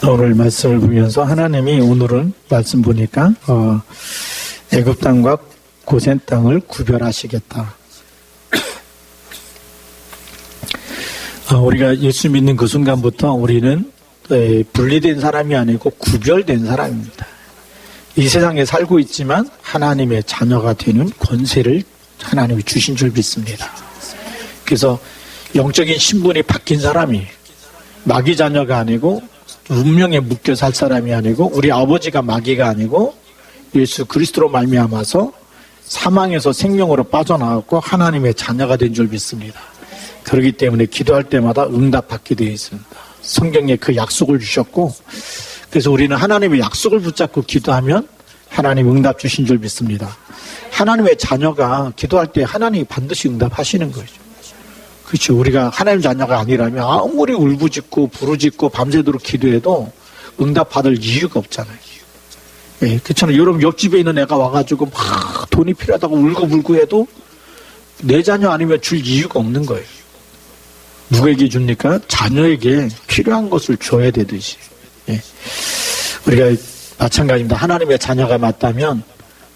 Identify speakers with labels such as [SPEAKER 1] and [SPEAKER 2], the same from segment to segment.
[SPEAKER 1] 오늘 말씀을 보면서 하나님이 오늘은 말씀 보니까 애굽 땅과 고센 땅을 구별하시겠다. 우리가 예수 믿는 그 순간부터 우리는 분리된 사람이 아니고 구별된 사람입니다. 이 세상에 살고 있지만 하나님의 자녀가 되는 권세를 하나님이 주신 줄 믿습니다. 그래서 영적인 신분이 바뀐 사람이 마귀 자녀가 아니고 운명에 묶여 살 사람이 아니고 우리 아버지가 마귀가 아니고 예수 그리스도로 말미암아서 사망에서 생명으로 빠져나왔고 하나님의 자녀가 된 줄 믿습니다. 그렇기 때문에 기도할 때마다 응답받게 되어 있습니다. 성경에 그 약속을 주셨고 그래서 우리는 하나님의 약속을 붙잡고 기도하면 하나님 응답 주신 줄 믿습니다. 하나님의 자녀가 기도할 때 하나님이 반드시 응답하시는 거죠. 그렇죠. 우리가 하나님 자녀가 아니라면 아무리 울부짖고 부르짖고 밤새도록 기도해도 응답받을 이유가 없잖아요. 예, 그렇잖아요. 여러분 옆집에 있는 애가 와가지고 막 돈이 필요하다고 울고불고 해도 내 자녀 아니면 줄 이유가 없는 거예요. 누구에게 줍니까? 자녀에게 필요한 것을 줘야 되듯이. 예. 우리가 마찬가지입니다. 하나님의 자녀가 맞다면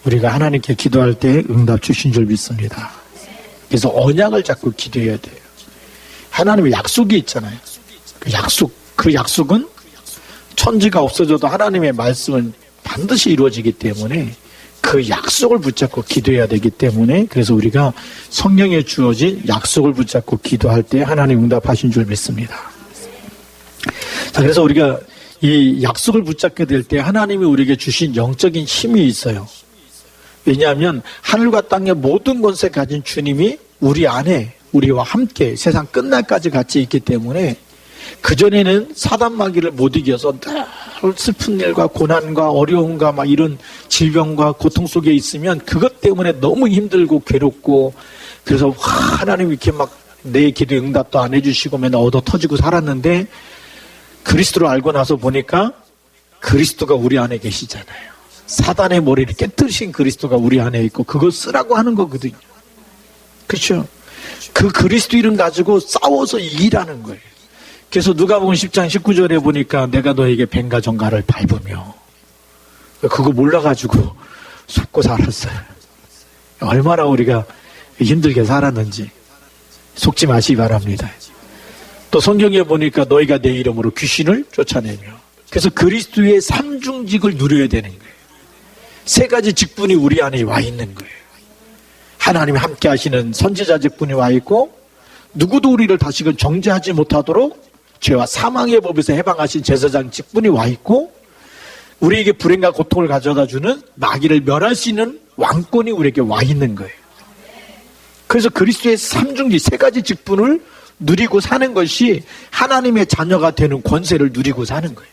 [SPEAKER 1] 우리가 하나님께 기도할 때 응답 주신 줄 믿습니다. 그래서 언약을 잡고 기도해야 돼요. 하나님의 약속이 있잖아요. 그 약속은 천지가 없어져도 하나님의 말씀은 반드시 이루어지기 때문에 그 약속을 붙잡고 기도해야 되기 때문에 그래서 우리가 성경에 주어진 약속을 붙잡고 기도할 때 하나님 응답하신 줄 믿습니다. 자, 그래서 우리가 이 약속을 붙잡게 될 때 하나님이 우리에게 주신 영적인 힘이 있어요. 왜냐하면 하늘과 땅의 모든 권세 가진 주님이 우리 안에 우리와 함께 세상 끝날까지 같이 있기 때문에 그전에는 사단 마귀를 못 이겨서 늘 슬픈 일과 고난과 어려움과 막 이런 질병과 고통 속에 있으면 그것 때문에 너무 힘들고 괴롭고 그래서 하나님 이렇게 막 내 기도 응답도 안 해주시고 맨날 얻어 터지고 살았는데 그리스도를 알고 나서 보니까 그리스도가 우리 안에 계시잖아요. 사단의 머리를 깨뜨리신 그리스도가 우리 안에 있고 그걸 쓰라고 하는 거거든요. 그렇죠? 그 그리스도 이름 가지고 싸워서 이기라는 거예요. 그래서 누가복음 10장 19절에 보니까 내가 너에게 뱀과 정갈을 밟으며 그거 몰라가지고 속고 살았어요. 얼마나 우리가 힘들게 살았는지 속지 마시기 바랍니다. 또 성경에 보니까 너희가 내 이름으로 귀신을 쫓아내며 그래서 그리스도의 삼중직을 누려야 되는 거예요. 세 가지 직분이 우리 안에 와 있는 거예요. 하나님이 함께 하시는 선지자 직분이 와 있고 누구도 우리를 다시금 정죄하지 못하도록 죄와 사망의 법에서 해방하신 제사장 직분이 와 있고 우리에게 불행과 고통을 가져다주는 마귀를 멸할 수 있는 왕권이 우리에게 와 있는 거예요. 그래서 그리스도의 삼중직 세 가지 직분을 누리고 사는 것이 하나님의 자녀가 되는 권세를 누리고 사는 거예요.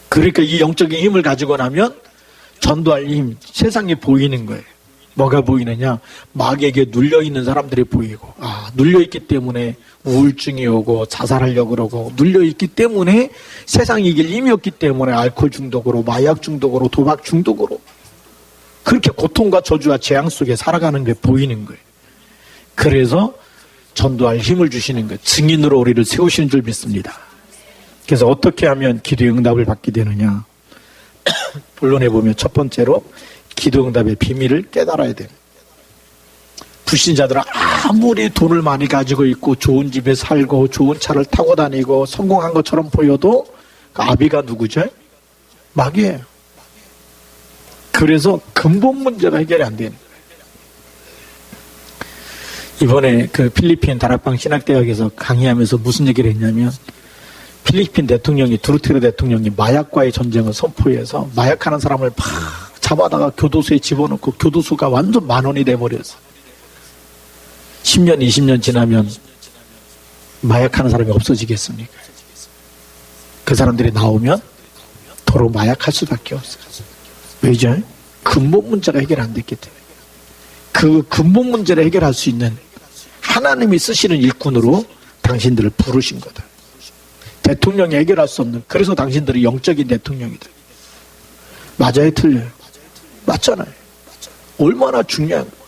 [SPEAKER 1] 그러니까 이 영적인 힘을 가지고 나면 전도할 힘, 세상에 보이는 거예요. 뭐가 보이느냐? 마귀에게 눌려있는 사람들이 보이고 눌려있기 때문에 우울증이 오고 자살하려고 그러고 눌려있기 때문에 세상 이길 힘이 없기 때문에 알코올 중독으로 마약 중독으로 도박 중독으로 그렇게 고통과 저주와 재앙 속에 살아가는 게 보이는 거예요. 그래서 전도할 힘을 주시는 거예요. 증인으로 우리를 세우시는 줄 믿습니다. 그래서 어떻게 하면 기도의 응답을 받게 되느냐? 본론에 보면 첫 번째로 기도 응답의 비밀을 깨달아야 돼요. 불신자들은 아무리 돈을 많이 가지고 있고 좋은 집에 살고 좋은 차를 타고 다니고 성공한 것처럼 보여도 그 아비가 누구죠? 마귀예요. 그래서 근본 문제가 해결이 안 되는 거예요. 이번에 그 필리핀 다락방 신학대학에서 강의하면서 무슨 얘기를 했냐면 필리핀 대통령이 두르테르 대통령이 마약과의 전쟁을 선포해서 마약하는 사람을 막 잡아다가 교도소에 집어넣고 교도소가 완전 만원이 돼버렸어. 10년 20년 지나면 마약하는 사람이 없어지겠습니까? 그 사람들이 나오면 도로 마약할 수밖에 없어요. 왜죠? 근본 문제가 해결 안 됐기 때문에. 그 근본 문제를 해결할 수 있는 하나님이 쓰시는 일꾼으로 당신들을 부르신 거다. 대통령이 해결할 수 없는, 그래서 당신들이 영적인 대통령이다. 맞아요, 틀려요? 맞잖아요. 얼마나 중요한 거예요.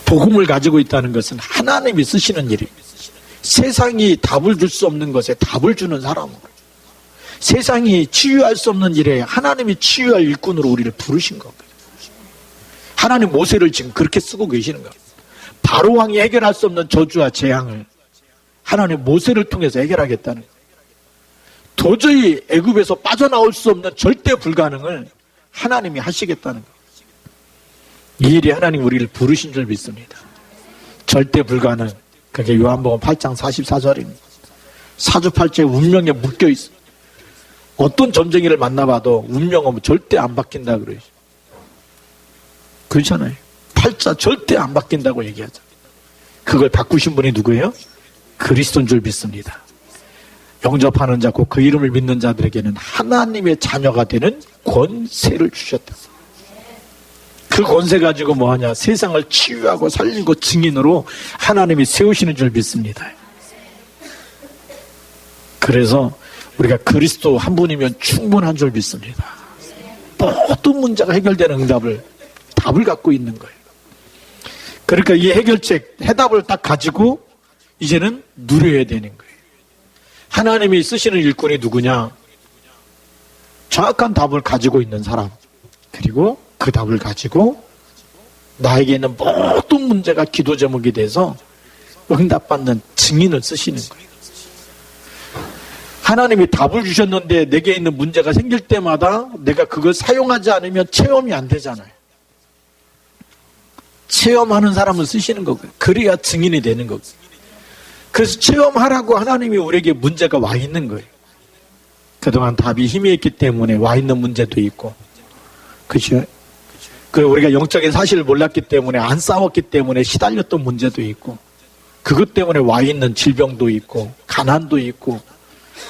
[SPEAKER 1] 복음을 가지고 있다는 것은 하나님이 쓰시는 일이에요. 세상이 답을 줄 수 없는 것에 답을 주는 사람으로, 세상이 치유할 수 없는 일에 하나님이 치유할 일꾼으로 우리를 부르신 겁니다. 하나님 모세를 지금 그렇게 쓰고 계시는 겁니다. 바로 왕이 해결할 수 없는 저주와 재앙을 하나님 모세를 통해서 해결하겠다는 거예요. 도저히 애굽에서 빠져나올 수 없는 절대 불가능을 하나님이 하시겠다는 거예요. 이 일이 하나님 우리를 부르신 줄 믿습니다. 절대 불가능, 그게 요한복음 8장 44절입니다. 사주팔자에 운명에 묶여있어요. 어떤 점쟁이를 만나봐도 운명은 절대 안 바뀐다 그러죠. 그렇잖아요. 팔자 절대 안 바뀐다고 얘기하죠. 그걸 바꾸신 분이 누구예요? 그리스도인 줄 믿습니다. 영접하는 자, 곧 그 이름을 믿는 자들에게는 하나님의 자녀가 되는 권세를 주셨다. 그 권세 가지고 뭐하냐? 세상을 치유하고 살리고 증인으로 하나님이 세우시는 줄 믿습니다. 그래서 우리가 그리스도 한 분이면 충분한 줄 믿습니다. 모든 문제가 해결되는 답을 갖고 있는 거예요. 그러니까 이 해결책, 해답을 딱 가지고 이제는 누려야 되는 거예요. 하나님이 쓰시는 일꾼이 누구냐? 정확한 답을 가지고 있는 사람, 그리고 그 답을 가지고 나에게 있는 모든 문제가 기도 제목이 돼서 응답받는 증인을 쓰시는 거예요. 하나님이 답을 주셨는데 내게 있는 문제가 생길 때마다 내가 그걸 사용하지 않으면 체험이 안 되잖아요. 체험하는 사람을 쓰시는 거고요. 그래야 증인이 되는 거고요. 그래서 체험하라고 하나님이 우리에게 문제가 와 있는 거예요. 그동안 답이 희미했기 때문에 와 있는 문제도 있고, 그렇죠? 그리고 우리가 영적인 사실을 몰랐기 때문에, 안 싸웠기 때문에 시달렸던 문제도 있고, 그것 때문에 와 있는 질병도 있고, 가난도 있고,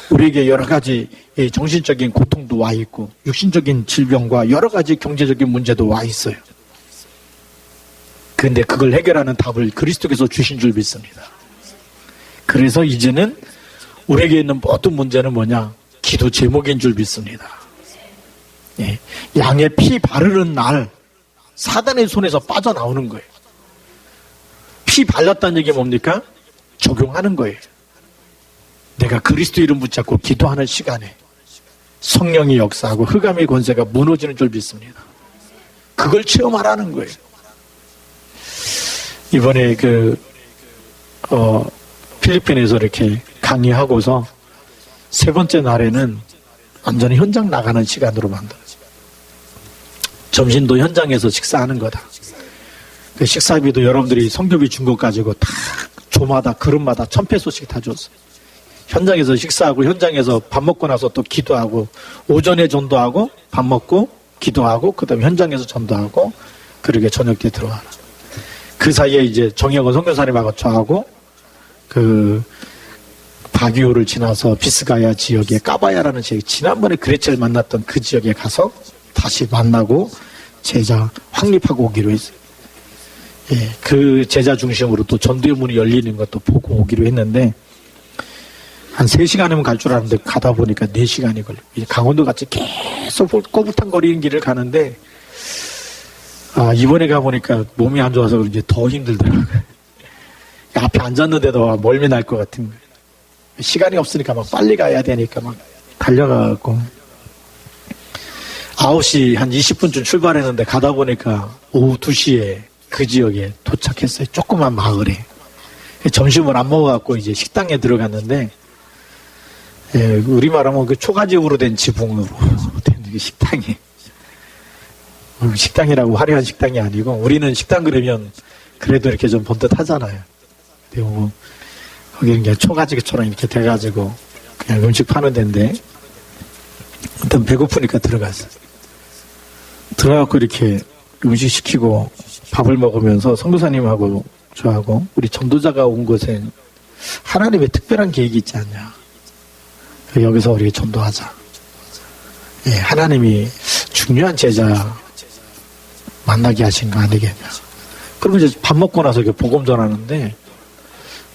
[SPEAKER 1] 우리에게 여러 가지 정신적인 고통도 와 있고, 육신적인 질병과 여러 가지 경제적인 문제도 와 있어요. 그런데 그걸 해결하는 답을 그리스도께서 주신 줄 믿습니다. 그래서 이제는 우리에게 있는 모든 문제는 뭐냐? 기도 제목인 줄 믿습니다. 예. 양의 피 바르는 날 사단의 손에서 빠져나오는 거예요. 피 발랐다는 얘기 뭡니까? 적용하는 거예요. 내가 그리스도 이름 붙잡고 기도하는 시간에 성령이 역사하고 흑암의 권세가 무너지는 줄 믿습니다. 그걸 체험하라는 거예요. 이번에 필리핀에서 이렇게 강의하고서 세 번째 날에는 완전히 현장 나가는 시간으로 만들어져요. 점심도 현장에서 식사하는 거다. 그 식사비도 여러분들이 성교비 준 것 가지고 다 조마다 그릇마다 1,000페소씩 다 줬어요. 현장에서 식사하고 현장에서 밥 먹고 나서 또 기도하고, 오전에 전도하고 밥 먹고 기도하고 그다음에 현장에서 전도하고, 그러게 저녁 때 들어와라. 그 사이에 이제 정영원 선교사님하고 저하고 바기오를 지나서 비스가야 지역의 까바야라는 지역, 지난번에 그레첼을 만났던 그 지역에 가서 다시 만나고 제자 확립하고 오기로 했어요. 예, 그 제자 중심으로 또 전도의 문이 열리는 것도 보고 오기로 했는데, 한 3시간이면 갈 줄 알았는데 가다 보니까 4시간이 걸려요. 강원도 같이 계속 꼬부탕거리는 길을 가는데, 이번에 가보니까 몸이 안 좋아서 이제 더 힘들더라고요. 앞에 앉았는데도 멀미 날 것 같은 거예요. 시간이 없으니까 막 빨리 가야 되니까 막 달려가고, 9시 한 20분쯤 출발했는데 가다 보니까 오후 2시에 그 지역에 도착했어요. 조그만 마을에. 점심을 안 먹어갖고 이제 식당에 들어갔는데, 예, 우리말하면 그 초가집으로 된 지붕으로 된 식당이, 식당이라고 화려한 식당이 아니고, 우리는 식당 그러면 그래도 이렇게 좀 번듯하잖아요. 근데 뭐 거기는 그냥 초가집처럼 이렇게 돼가지고 그냥 음식 파는 데인데, 일단 배고프니까 들어갔어요. 들어가고 이렇게 음식 시키고 밥을 먹으면서 선교사님하고 저하고 우리 전도자가 온 곳에 하나님의 특별한 계획이 있지 않냐. 여기서 우리 전도하자. 예, 하나님이 중요한 제자 만나게 하신 거 아니겠냐. 그러면 이제 밥 먹고 나서 이렇게 복음 전하는데,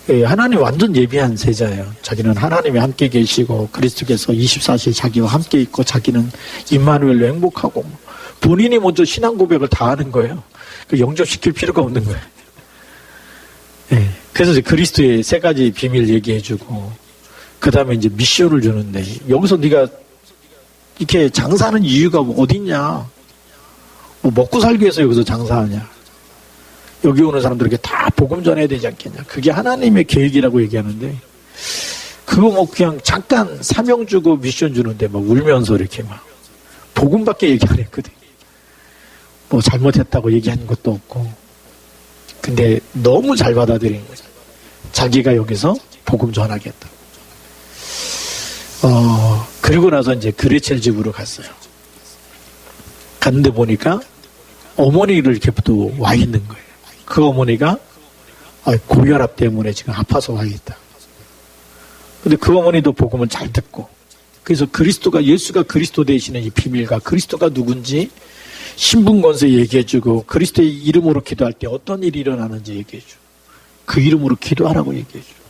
[SPEAKER 1] 예, 하나님 완전 예비한 제자예요. 자기는 하나님이 함께 계시고 그리스도께서 24시에 자기와 함께 있고 자기는 임마누엘로 행복하고, 본인이 먼저 신앙 고백을 다 하는 거예요. 영접시킬 필요가 없는 거예요. 예, 그래서 이제 그리스도의 세 가지 비밀 얘기해주고, 그 다음에 이제 미션을 주는데, 여기서 네가 이렇게 장사하는 이유가 뭐 어딨냐? 뭐 먹고 살기 위해서 여기서 장사하냐? 여기 오는 사람들에게 다 복음 전해야 되지 않겠냐? 그게 하나님의 계획이라고 얘기하는데, 그거 뭐 그냥 잠깐 사명 주고 미션 주는데 막 울면서 이렇게 막 복음밖에 얘기 안 했거든. 뭐 잘못했다고 얘기한 것도 없고. 근데 너무 잘 받아들인 거죠. 자기가 여기서 복음 전하겠다. 그리고 나서 이제 그레첼 집으로 갔어요. 갔는데 보니까 어머니를 이렇게 또 와 있는 거예요. 그 어머니가 고혈압 때문에 지금 아파서 와 있다. 근데 그 어머니도 복음을 잘 듣고, 그래서 예수가 그리스도 되시는 이 비밀과 그리스도가 누군지 신분권세 얘기해주고, 그리스도의 이름으로 기도할 때 어떤 일이 일어나는지 얘기해주고, 그 이름으로 기도하라고 얘기해주고.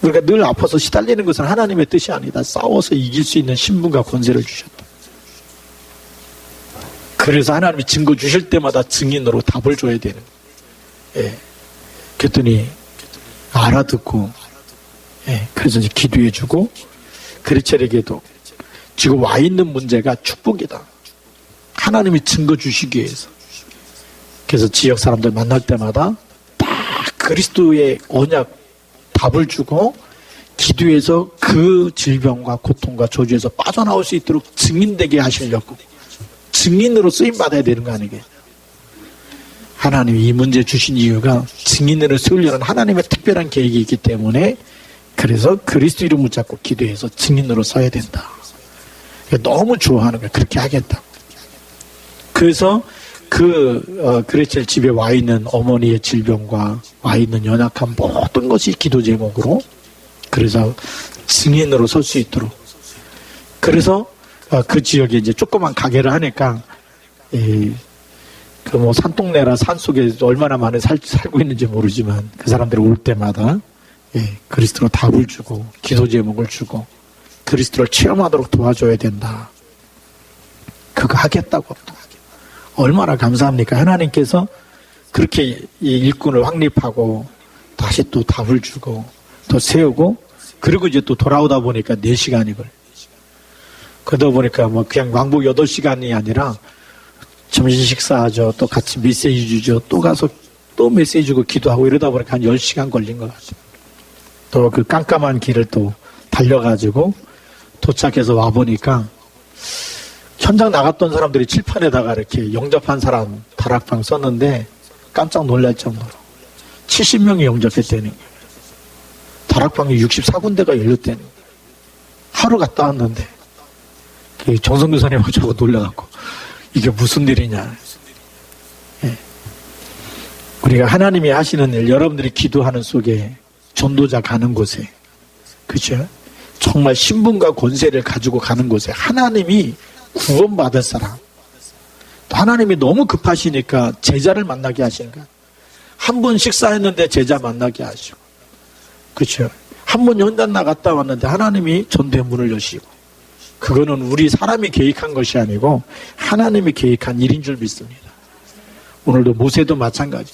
[SPEAKER 1] 우리가 늘 아파서 시달리는 것은 하나님의 뜻이 아니다. 싸워서 이길 수 있는 신분과 권세를 주셨다. 그래서 하나님이 증거 주실 때마다 증인으로 답을 줘야 되는. 예. 그랬더니 알아듣고, 예. 그래서 이제 기도해주고, 그레첼에게도 지금 와 있는 문제가 축복이다. 하나님이 증거 주시기 위해서. 그래서 지역 사람들 만날 때마다 딱 그리스도의 언약 답을 주고, 기도해서 그 질병과 고통과 저주에서 빠져나올 수 있도록 증인되게 하시려고, 증인으로 쓰임받아야 되는 거 아니겠어요? 하나님이 이 문제 주신 이유가 증인으로 쓰려는 하나님의 특별한 계획이 있기 때문에, 그래서 그리스도 이름 붙잡고 기도해서 증인으로 써야 된다. 너무 좋아하는 거예요. 그렇게 하겠다. 그래서 그레첼 집에 와 있는 어머니의 질병과 와 있는 연약한 모든 것이 기도 제목으로, 그래서 증인으로 설 수 있도록. 그래서 그 지역에 이제 조그만 가게를 하니까, 그 뭐 산동네라 산속에 얼마나 많이 살고 있는지 모르지만, 그 사람들이 올 때마다 그리스도로 답을 주고, 기도 제목을 주고, 그리스도를 체험하도록 도와줘야 된다. 그거 하겠다고. 얼마나 감사합니까? 하나님께서 그렇게 이 일꾼을 확립하고, 다시 또 답을 주고, 또 세우고, 그리고 이제 또 돌아오다 보니까 4시간이 걸려요. 그러다 보니까 뭐 그냥 왕복 8시간이 아니라 점심 식사하죠. 또 같이 메시지 주죠. 또 가서 또 메시지 주고 기도하고, 이러다 보니까 한 10시간 걸린 것 같아요. 또 그 깜깜한 길을 또 달려가지고 도착해서 와보니까 현장 나갔던 사람들이 칠판에다가 이렇게 영접한 사람 다락방 썼는데 깜짝 놀랄 정도로 70명이 영접했다는 거예요. 다락방이 64군데가 열렸다는 거예요. 하루 갔다 왔는데 정성 교사님하고 저하고 놀라갖고 이게 무슨 일이냐. 예. 우리가 하나님이 하시는 일, 여러분들이 기도하는 속에, 전도자 가는 곳에, 그렇죠? 정말 신분과 권세를 가지고 가는 곳에 하나님이 구원받을 사람, 또 하나님이 너무 급하시니까 제자를 만나게 하시는 거야. 한 번 식사했는데 제자 만나게 하시고, 그렇죠? 한 번 연단 나갔다 왔는데 하나님이 전도의 문을 여시고, 그거는 우리 사람이 계획한 것이 아니고 하나님이 계획한 일인 줄 믿습니다. 오늘도 모세도 마찬가지.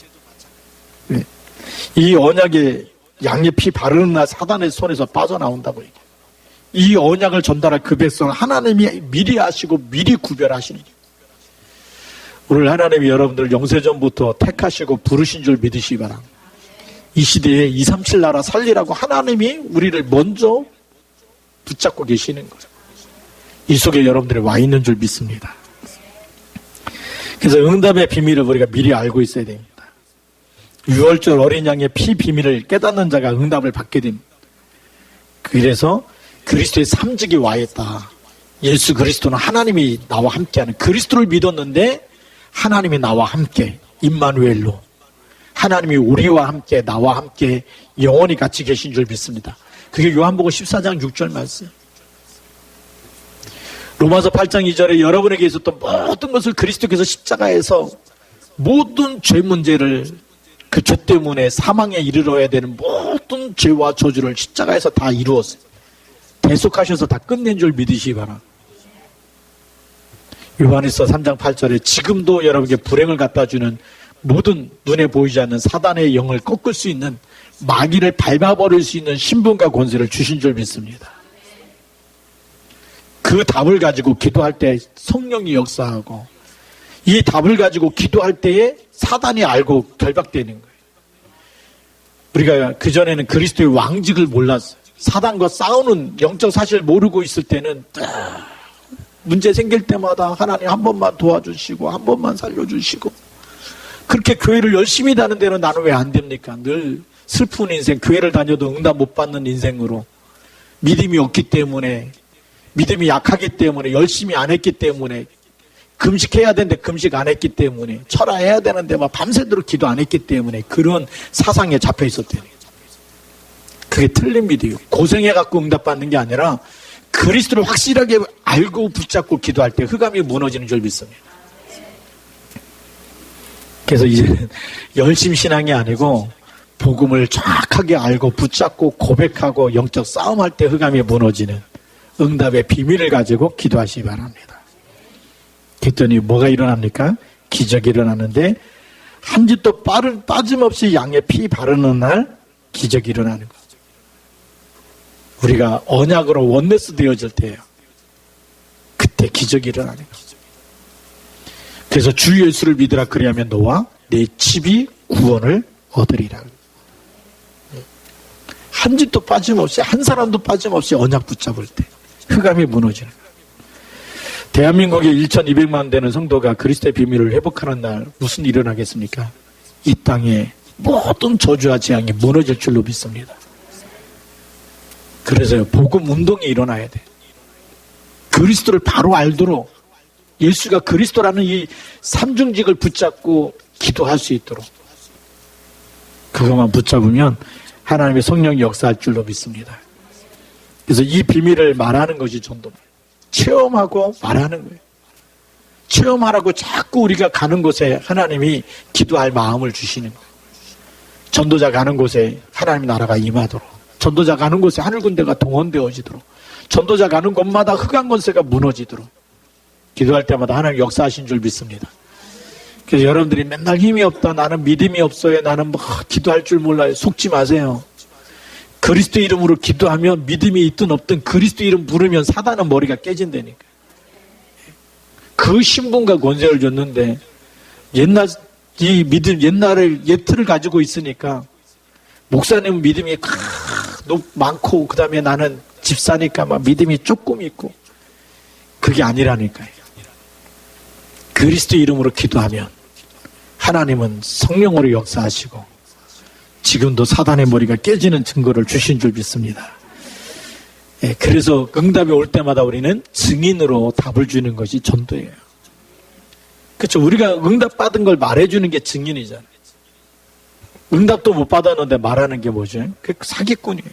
[SPEAKER 1] 이 언약의 양의 피 바르는 날 사단의 손에서 빠져나온다고 얘기해요. 이 언약을 전달할 그 백성을 하나님이 미리 아시고 미리 구별하시는 거예요. 오늘 하나님이 여러분들 영세전부터 택하시고 부르신 줄 믿으시기 바랍니다. 이 시대에 237 나라 살리라고 하나님이 우리를 먼저 붙잡고 계시는 거예요. 이 속에 여러분들이 와 있는 줄 믿습니다. 그래서 응답의 비밀을 우리가 미리 알고 있어야 됩니다. 6월절 어린 양의 피 비밀을 깨닫는 자가 응답을 받게 됩니다. 그래서 그리스도의 삼직이 와 있다. 예수 그리스도는 하나님이 나와 함께하는, 그리스도를 믿었는데 하나님이 나와 함께, 임마누엘로 하나님이 우리와 함께, 나와 함께 영원히 같이 계신 줄 믿습니다. 그게 요한복음 14장 6절 말씀. 로마서 8장 2절에 여러분에게 있었던 모든 것을 그리스도께서 십자가에서 모든 죄 문제를, 그 죄 때문에 사망에 이르러야 되는 모든 죄와 저주를 십자가에서 다 이루었어요. 대속하셔서 다 끝낸 줄 믿으시기 바랍니다. 요한일서 3장 8절에 지금도 여러분에게 불행을 갖다 주는 모든 눈에 보이지 않는 사단의 영을 꺾을 수 있는, 마귀를 밟아버릴 수 있는 신분과 권세를 주신 줄 믿습니다. 그 답을 가지고 기도할 때 성령이 역사하고, 이 답을 가지고 기도할 때에 사단이 알고 결박되는 거예요. 우리가 그전에는 그리스도의 왕직을 몰랐어요. 사단과 싸우는 영적 사실을 모르고 있을 때는 문제 생길 때마다 하나님 한 번만 도와주시고 한 번만 살려주시고, 그렇게 교회를 열심히 다는 데는 나는 왜 안 됩니까? 늘 슬픈 인생, 교회를 다녀도 응답 못 받는 인생으로, 믿음이 없기 때문에, 믿음이 약하기 때문에, 열심히 안 했기 때문에, 금식해야 되는데 금식 안 했기 때문에, 철야해야 되는데 막 밤새도록 기도 안 했기 때문에 그런 사상에 잡혀 있었대요. 그게 틀린 믿음이에요. 고생해갖고 응답받는 게 아니라 그리스도를 확실하게 알고 붙잡고 기도할 때 흑암이 무너지는 줄 믿습니다. 그래서 이제는 열심 신앙이 아니고 복음을 정확하게 알고 붙잡고 고백하고 영적 싸움할 때 흑암이 무너지는 응답의 비밀을 가지고 기도하시기 바랍니다. 그랬더니 뭐가 일어납니까? 기적이 일어나는데, 한 짓도 빠짐없이 양의 피 바르는 날 기적이 일어나는 거죠. 우리가 언약으로 원네스 되어질 때예요. 그때 기적이 일어나는 거죠. 그래서 주 예수를 믿으라, 그리하면 너와 내 집이 구원을 얻으리라. 한 짓도 빠짐없이, 한 사람도 빠짐없이 언약 붙잡을 때 흑암이 무너지는 거예요. 대한민국에 1200만 되는 성도가 그리스도의 비밀을 회복하는 날 무슨 일이 일어나겠습니까? 이 땅에 모든 저주와 재앙이 무너질 줄로 믿습니다. 그래서요, 복음 운동이 일어나야 돼. 그리스도를 바로 알도록, 예수가 그리스도라는 이 삼중직을 붙잡고 기도할 수 있도록, 그것만 붙잡으면 하나님의 성령이 역사할 줄로 믿습니다. 그래서 이 비밀을 말하는 것이 전도입니다. 체험하고 말하는 거예요. 체험하라고 자꾸 우리가 가는 곳에 하나님이 기도할 마음을 주시는 거예요. 전도자 가는 곳에 하나님 나라가 임하도록, 전도자 가는 곳에 하늘 군대가 동원되어지도록, 전도자 가는 곳마다 흑암 권세가 무너지도록 기도할 때마다 하나님 역사하신 줄 믿습니다. 그래서 여러분들이 맨날 힘이 없다, 나는 믿음이 없어요, 나는 뭐 기도할 줄 몰라요, 속지 마세요. 그리스도 이름으로 기도하면, 믿음이 있든 없든 그리스도 이름 부르면 사단은 머리가 깨진다니까. 그 신분과 권세를 줬는데, 이 믿음, 예틀을 가지고 있으니까, 목사님은 믿음이 많고, 그 다음에 나는 집사니까 막 믿음이 조금 있고, 그게 아니라니까요. 그리스도 이름으로 기도하면 하나님은 성령으로 역사하시고, 지금도 사단의 머리가 깨지는 증거를 주신 줄 믿습니다. 그래서 응답이 올 때마다 우리는 증인으로 답을 주는 것이 전도예요. 그렇죠? 우리가 응답 받은 걸 말해주는 게 증인이잖아요. 응답도 못 받았는데 말하는 게 뭐죠? 그게 사기꾼이에요.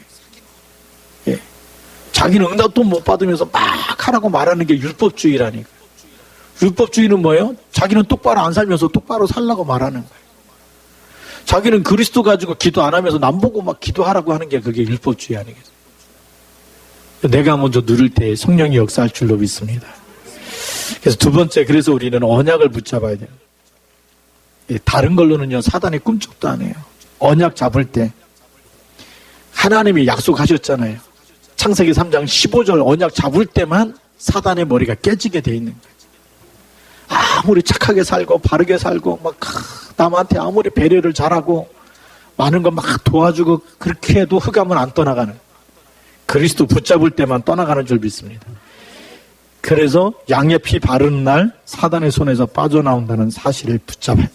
[SPEAKER 1] 자기는 응답도 못 받으면서 막 하라고 말하는 게 율법주의라니까. 율법주의는 뭐예요? 자기는 똑바로 안 살면서 똑바로 살라고 말하는 거예요. 자기는 그리스도 가지고 기도 안 하면서 남 보고 막 기도하라고 하는 게 그게 율법주의 아니겠어요? 내가 먼저 누릴 때 성령이 역사할 줄로 믿습니다. 그래서 두 번째, 그래서 우리는 언약을 붙잡아야 돼요. 다른 걸로는요, 사단이 꿈쩍도 안 해요. 언약 잡을 때 하나님이 약속하셨잖아요. 창세기 3장 15절 언약 잡을 때만 사단의 머리가 깨지게 돼 있는 거예요. 아무리 착하게 살고 바르게 살고 막 남한테 아무리 배려를 잘하고 많은 거 막 도와주고 그렇게 해도 흑암은 안 떠나가는, 그리스도 붙잡을 때만 떠나가는 줄 믿습니다. 그래서 양의 피 바르는 날 사단의 손에서 빠져나온다는 사실을 붙잡아요.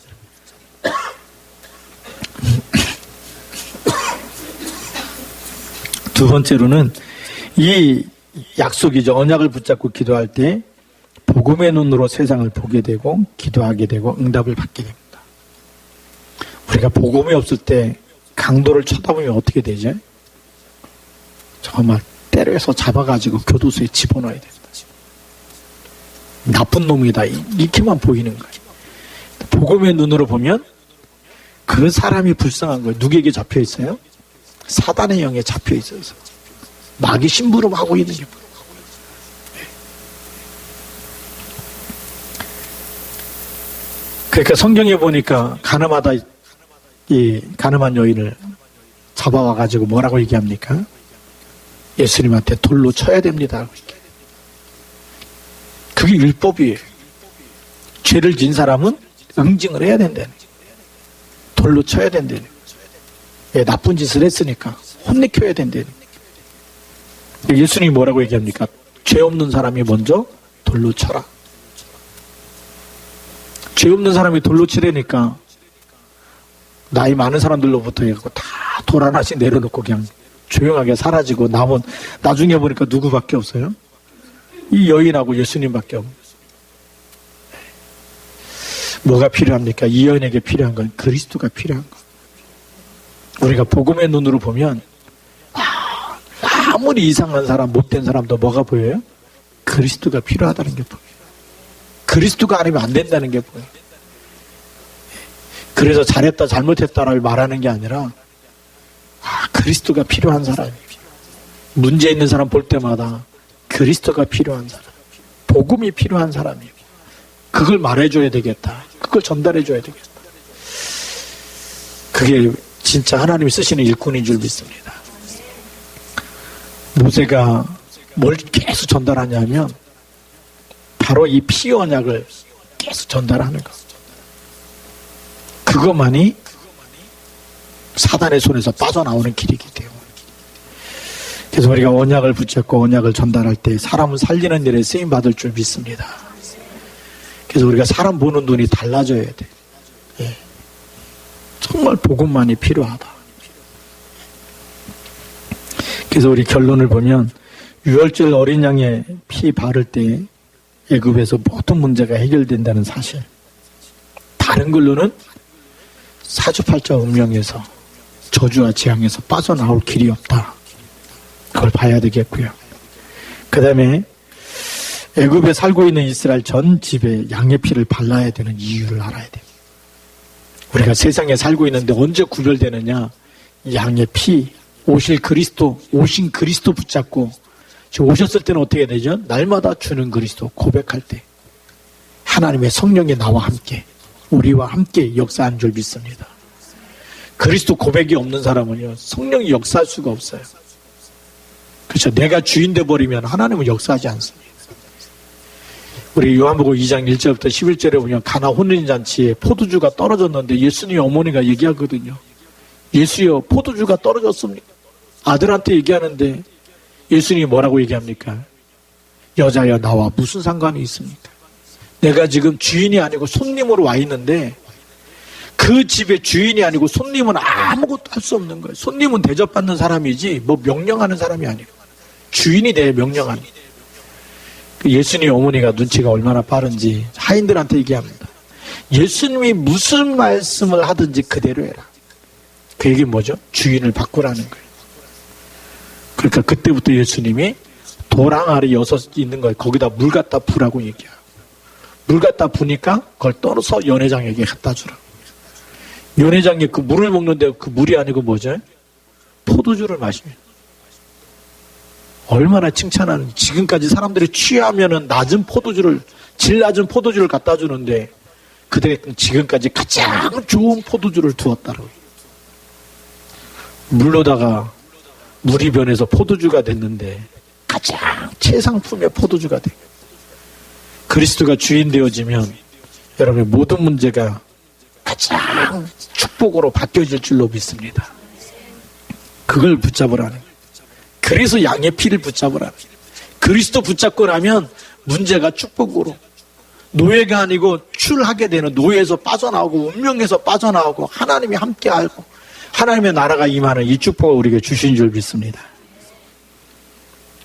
[SPEAKER 1] 두 번째로는 이 약속이죠. 언약을 붙잡고 기도할 때 복음의 눈으로 세상을 보게 되고 기도하게 되고 응답을 받게 됩니다. 우리가 복음이 없을 때 강도를 쳐다보면 어떻게 되죠? 정말 때려서 잡아가지고 교도소에 집어넣어야 됩니다. 나쁜 놈이다, 이렇게만 보이는 거예요. 복음의 눈으로 보면 그 사람이 불쌍한 거예요. 누구에게 잡혀 있어요? 사단의 영에 잡혀 있어서 마귀 심부름하고 있는 게 뭐예요? 그러니까 성경에 보니까 이 가늠한 여인을 잡아와가지고 뭐라고 얘기합니까? 예수님한테 돌로 쳐야 됩니다. 그게 율법이에요. 죄를 진 사람은 응징을 해야 된다는 거예요. 돌로 쳐야 된다는 거예요. 나쁜 짓을 했으니까 혼내켜야 된다는 거예요. 예수님이 뭐라고 얘기합니까? 죄 없는 사람이 먼저 돌로 쳐라. 죄 없는 사람이 돌로 치려니까 나이 많은 사람들로부터 해갖고 다 돌 하나씩 내려놓고 그냥 조용하게 사라지고 남은 나중에 보니까 누구밖에 없어요? 이 여인하고 예수님밖에 없어요. 뭐가 필요합니까? 이 여인에게 필요한 건 그리스도가 필요한 거. 우리가 복음의 눈으로 보면 아무리 이상한 사람, 못된 사람도 뭐가 보여요? 그리스도가 필요하다는 게 보여요. 그리스도가 아니면 안 된다는 게 보여요. 그래서 잘했다 잘못했다를 말하는 게 아니라 그리스도가 필요한 사람이에요. 문제 있는 사람 볼 때마다 그리스도가 필요한 사람, 복음이 필요한 사람이에요. 그걸 말해줘야 되겠다. 그걸 전달해줘야 되겠다. 그게 진짜 하나님이 쓰시는 일꾼인 줄 믿습니다. 모세가 뭘 계속 전달하냐면 바로 이 피 언약을 계속 전달하는 것. 그것만이 사단의 손에서 빠져나오는 길이기 때문에. 그래서 우리가 언약을 붙잡고 언약을 전달할 때 사람을 살리는 일에 쓰임받을 줄 믿습니다. 그래서 우리가 사람 보는 눈이 달라져야 돼. 정말 복음만이 필요하다. 그래서 우리 결론을 보면 유월절 어린 양의 피 바를 때 애굽에서 모든 문제가 해결된다는 사실. 다른 걸로는 사주팔자 운명에서 저주와 재앙에서 빠져나올 길이 없다. 그걸 봐야 되겠고요. 그 다음에 애굽에 살고 있는 이스라엘 전 집에 양의 피를 발라야 되는 이유를 알아야 돼요. 우리가 세상에 살고 있는데 언제 구별되느냐? 양의 피, 오신 그리스도 붙잡고 지금 오셨을 때는 어떻게 되죠? 날마다 주는 그리스도 고백할 때 하나님의 성령이 나와 함께 우리와 함께 역사하는 줄 믿습니다. 그리스도 고백이 없는 사람은요 성령이 역사할 수가 없어요. 그렇죠. 내가 주인 돼버리면 하나님은 역사하지 않습니다. 우리 요한복음 2장 1절부터 11절에 보면 가나 혼인잔치에 포도주가 떨어졌는데 예수님 어머니가 얘기하거든요. 예수여 포도주가 떨어졌습니까? 아들한테 얘기하는데 예수님이 뭐라고 얘기합니까? 여자여 나와 무슨 상관이 있습니까? 내가 지금 주인이 아니고 손님으로 와 있는데 그 집의 주인이 아니고 손님은 아무것도 할 수 없는 거예요. 손님은 대접받는 사람이지 뭐 명령하는 사람이 아니고 주인이 돼 명령하는. 예수님 어머니가 눈치가 얼마나 빠른지 하인들한테 얘기합니다. 예수님이 무슨 말씀을 하든지 그대로 해라. 그 얘기는 뭐죠? 주인을 바꾸라는 거예요. 그러니까 그때부터 예수님이 도랑알이 6 있는 거예요. 거기다 물 갖다 부라고 얘기해요. 물 갖다 부니까 그걸 떨어서 연회장에게 갖다 주라. 연회장이 그 물을 먹는데 그 물이 아니고 뭐죠? 포도주를 마시면. 얼마나 칭찬하는. 지금까지 사람들이 취하면은 질 낮은 포도주를 갖다 주는데 그들이 지금까지 가장 좋은 포도주를 두었다고. 물로다가 물이 변해서 포도주가 됐는데 가장 최상품의 포도주가 돼요. 그리스도가 주인 되어지면 여러분의 모든 문제가 가장 축복으로 바뀌어질 줄로 믿습니다. 그걸 붙잡으라는 거예요. 그래서 양의 피를 붙잡으라는 거예요. 그리스도 붙잡고 나면 문제가 축복으로 노예가 아니고 출하게 되는 노예에서 빠져나오고 운명에서 빠져나오고 하나님이 함께 알고 하나님의 나라가 임하는 이 축복을 우리에게 주신 줄 믿습니다.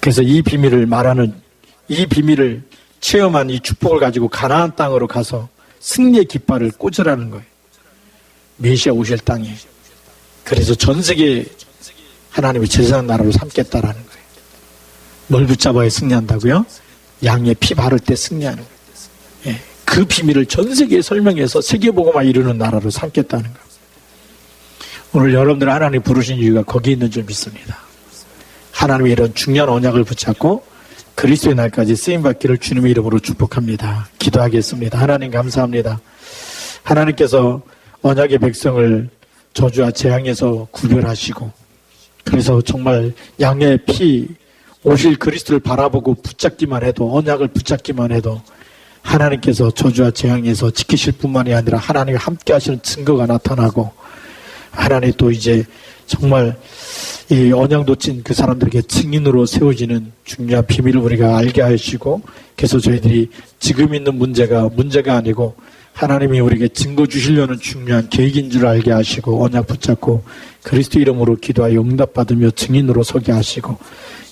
[SPEAKER 1] 그래서 이 비밀을 체험한 이 축복을 가지고 가나안 땅으로 가서 승리의 깃발을 꽂으라는 거예요. 메시아 오실 땅에. 그래서 전 세계 하나님의 제사장 나라로 삼겠다라는 거예요. 뭘 붙잡아야 승리한다고요? 양의 피 바를 때 승리하는 거예요. 그 비밀을 전 세계에 설명해서 세계복음화 이루는 나라로 삼겠다는 거예요. 오늘 여러분들 하나님 부르신 이유가 거기 있는 줄 믿습니다. 하나님의 이런 중요한 언약을 붙잡고 그리스도의 날까지 쓰임받기를 주님의 이름으로 축복합니다. 기도하겠습니다. 하나님 감사합니다. 하나님께서 언약의 백성을 저주와 재앙에서 구별하시고, 그래서 정말 양의 피 오실 그리스도를 바라보고 붙잡기만 해도, 언약을 붙잡기만 해도 하나님께서 저주와 재앙에서 지키실 뿐만이 아니라 하나님과 함께 하시는 증거가 나타나고, 하나님 또 이제 정말 이 언약 놓친 그 사람들에게 증인으로 세워지는 중요한 비밀을 우리가 알게 하시고, 그래서 저희들이 지금 있는 문제가 아니고 하나님이 우리에게 증거 주시려는 중요한 계획인 줄 알게 하시고, 언약 붙잡고 그리스도 이름으로 기도하여 응답받으며 증인으로 서게 하시고,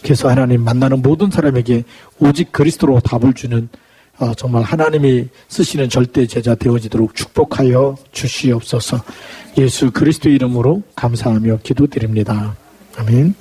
[SPEAKER 1] 그래서 하나님 만나는 모든 사람에게 오직 그리스도로 답을 주는 정말 하나님이 쓰시는 절대 제자 되어지도록 축복하여 주시옵소서. 예수 그리스도 이름으로 감사하며 기도드립니다. 아멘.